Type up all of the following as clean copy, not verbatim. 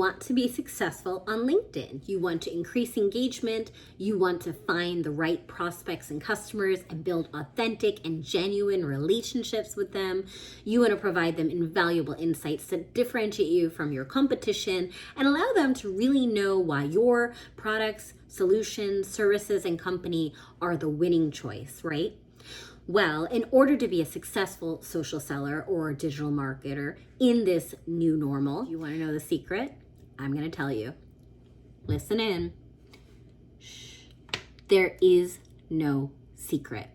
want to be successful on LinkedIn. You want to increase engagement. You want to find the right prospects and customers and build authentic and genuine relationships with them. You want to provide them invaluable insights that differentiate you from your competition and allow them to really know why your products, solutions, services, and company are the winning choice, right? Well, in order to be a successful social seller or digital marketer in this new normal, you want to know the secret? I'm going to tell you. Listen in. Shh. There is no secret.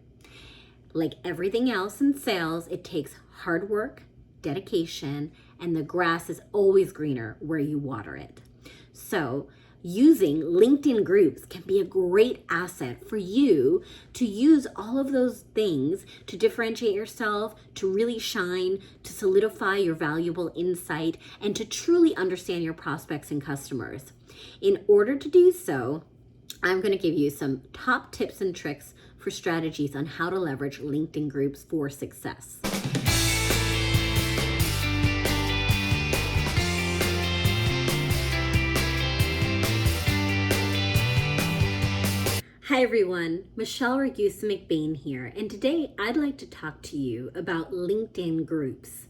Like everything else in sales, it takes hard work, dedication, and the grass is always greener where you water it. So, using LinkedIn groups can be a great asset for you to use all of those things to differentiate yourself, to really shine, to solidify your valuable insight, and to truly understand your prospects and customers. In order to do so, I'm going to give you some top tips and tricks for strategies on how to leverage LinkedIn groups for success. Hi everyone, Michelle Ragusa McBain here, and today I'd like to talk to you about LinkedIn groups.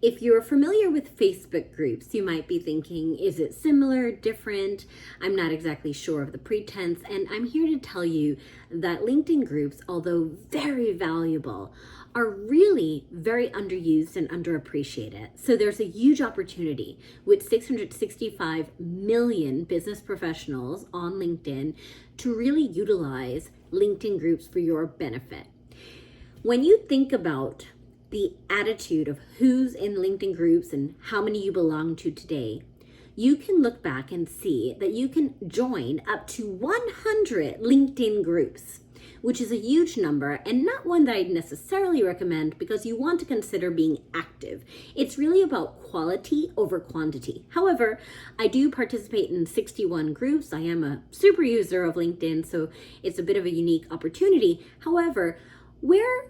If you're familiar with Facebook groups, you might be thinking, is it similar, different? I'm not exactly sure of the pretense, and I'm here to tell you that LinkedIn groups, although very valuable, are really very underused and underappreciated. So there's a huge opportunity with 665 million business professionals on LinkedIn to really utilize LinkedIn groups for your benefit. When you think about the attitude of who's in LinkedIn groups and how many you belong to today, you can look back and see that you can join up to 100 LinkedIn groups, which is a huge number and not one that I'd necessarily recommend because you want to consider being active. It's really about quality over quantity. However, I do participate in 61 groups. I am a super user of LinkedIn, so it's a bit of a unique opportunity. However, where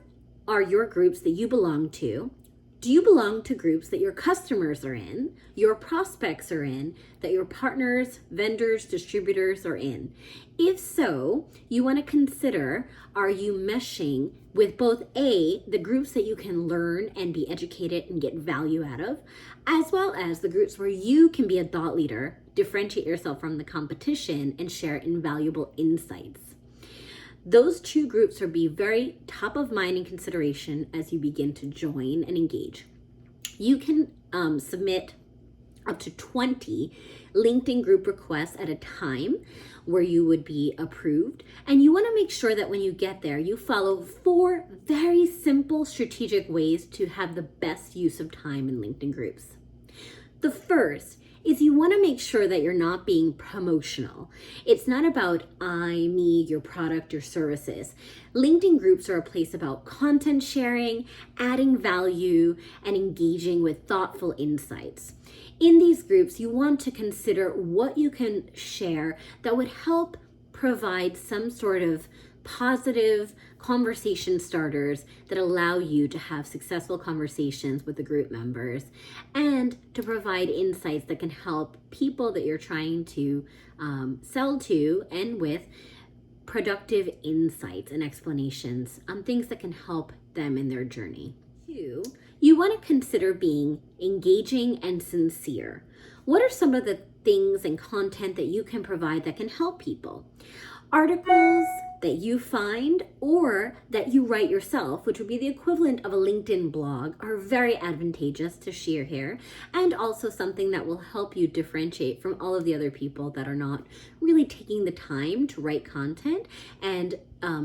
are your groups that you belong to? Do you belong to groups that your customers are in, your prospects are in, that your partners, vendors, distributors are in? If so, you want to consider, are you meshing with both the groups that you can learn and be educated and get value out of, as well as the groups where you can be a thought leader, differentiate yourself from the competition, and share invaluable insights. Those two groups will be very top of mind in consideration as you begin to join and engage. You can submit up to 20 LinkedIn group requests at a time where you would be approved. And you want to make sure that when you get there, you follow 4 very simple strategic ways to have the best use of time in LinkedIn groups. The first is you want to make sure that you're not being promotional. It's not about I, me, your product, or services. LinkedIn groups are a place about content sharing, adding value, and engaging with thoughtful insights. In these groups, you want to consider what you can share that would help provide some sort of positive conversation starters that allow you to have successful conversations with the group members and to provide insights that can help people that you're trying to sell to and with productive insights and explanations on things that can help them in their journey. 2, you want to consider being engaging and sincere. What are some of the things and content that you can provide that can help people? Articles that you find or that you write yourself, which would be the equivalent of a LinkedIn blog, are very advantageous to share here, and also something that will help you differentiate from all of the other people that are not really taking the time to write content and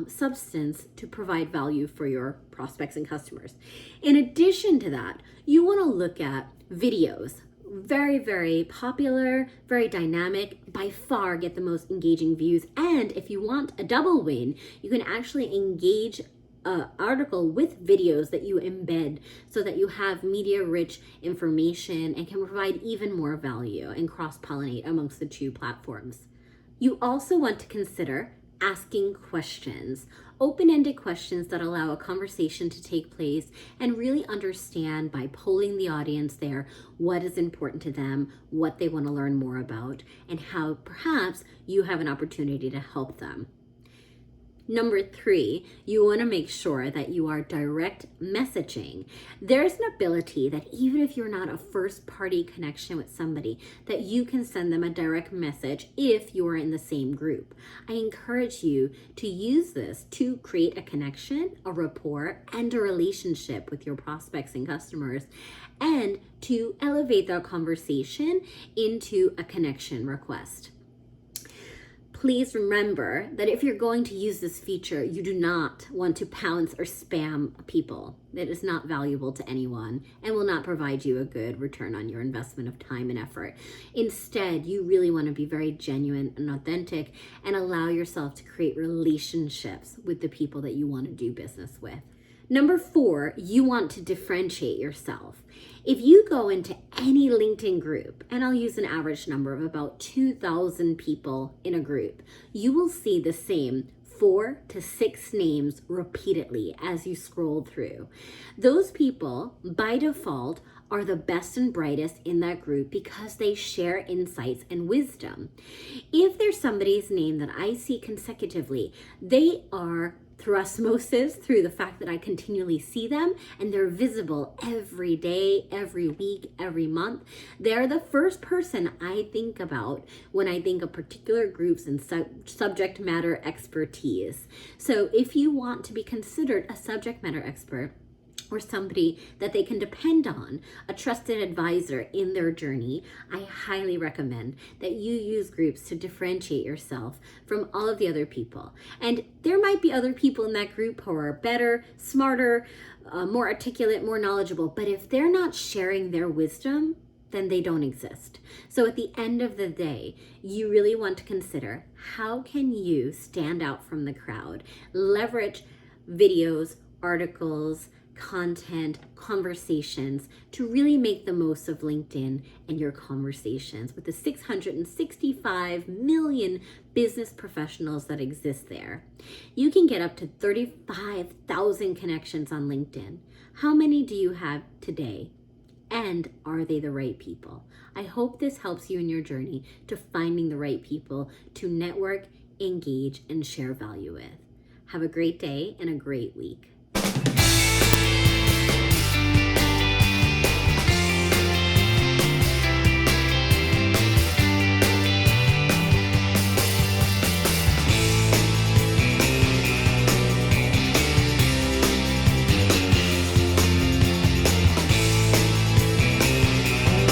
substance to provide value for your prospects and customers. In addition to that, you want to look at videos. Very, very popular, very dynamic, by far get the most engaging views. And if you want a double win, you can actually engage an article with videos that you embed so that you have media-rich information and can provide even more value and cross-pollinate amongst the 2 platforms. You also want to consider asking questions, open-ended questions that allow a conversation to take place and really understand by polling the audience there what is important to them, what they want to learn more about, and how perhaps you have an opportunity to help them. Number 3, you want to make sure that you are direct messaging. There's an ability that even if you're not a first party connection with somebody, that you can send them a direct message if you are in the same group. I encourage you to use this to create a connection, a rapport, and a relationship with your prospects and customers, and to elevate that conversation into a connection request. Please remember that if you're going to use this feature, you do not want to pounce or spam people. It is not valuable to anyone and will not provide you a good return on your investment of time and effort. Instead, you really want to be very genuine and authentic and allow yourself to create relationships with the people that you want to do business with. Number 4, you want to differentiate yourself. If you go into any LinkedIn group, and I'll use an average number of about 2,000 people in a group, you will see the same 4 to 6 names repeatedly as you scroll through. Those people, by default, are the best and brightest in that group because they share insights and wisdom. If there's somebody's name that I see consecutively, they are through osmosis, through the fact that I continually see them and they're visible every day, every week, every month. They're the first person I think about when I think of particular groups and subject matter expertise. So if you want to be considered a subject matter expert, or somebody that they can depend on, a trusted advisor in their journey, I highly recommend that you use groups to differentiate yourself from all of the other people. And there might be other people in that group who are better, smarter, more articulate, more knowledgeable, but if they're not sharing their wisdom, then they don't exist. So at the end of the day, you really want to consider, how can you stand out from the crowd, leverage videos, articles, content, conversations to really make the most of LinkedIn and your conversations with the 665 million business professionals that exist there. You can get up to 35,000 connections on LinkedIn. How many do you have today? And are they the right people? I hope this helps you in your journey to finding the right people to network, engage, and share value with. Have a great day and a great week.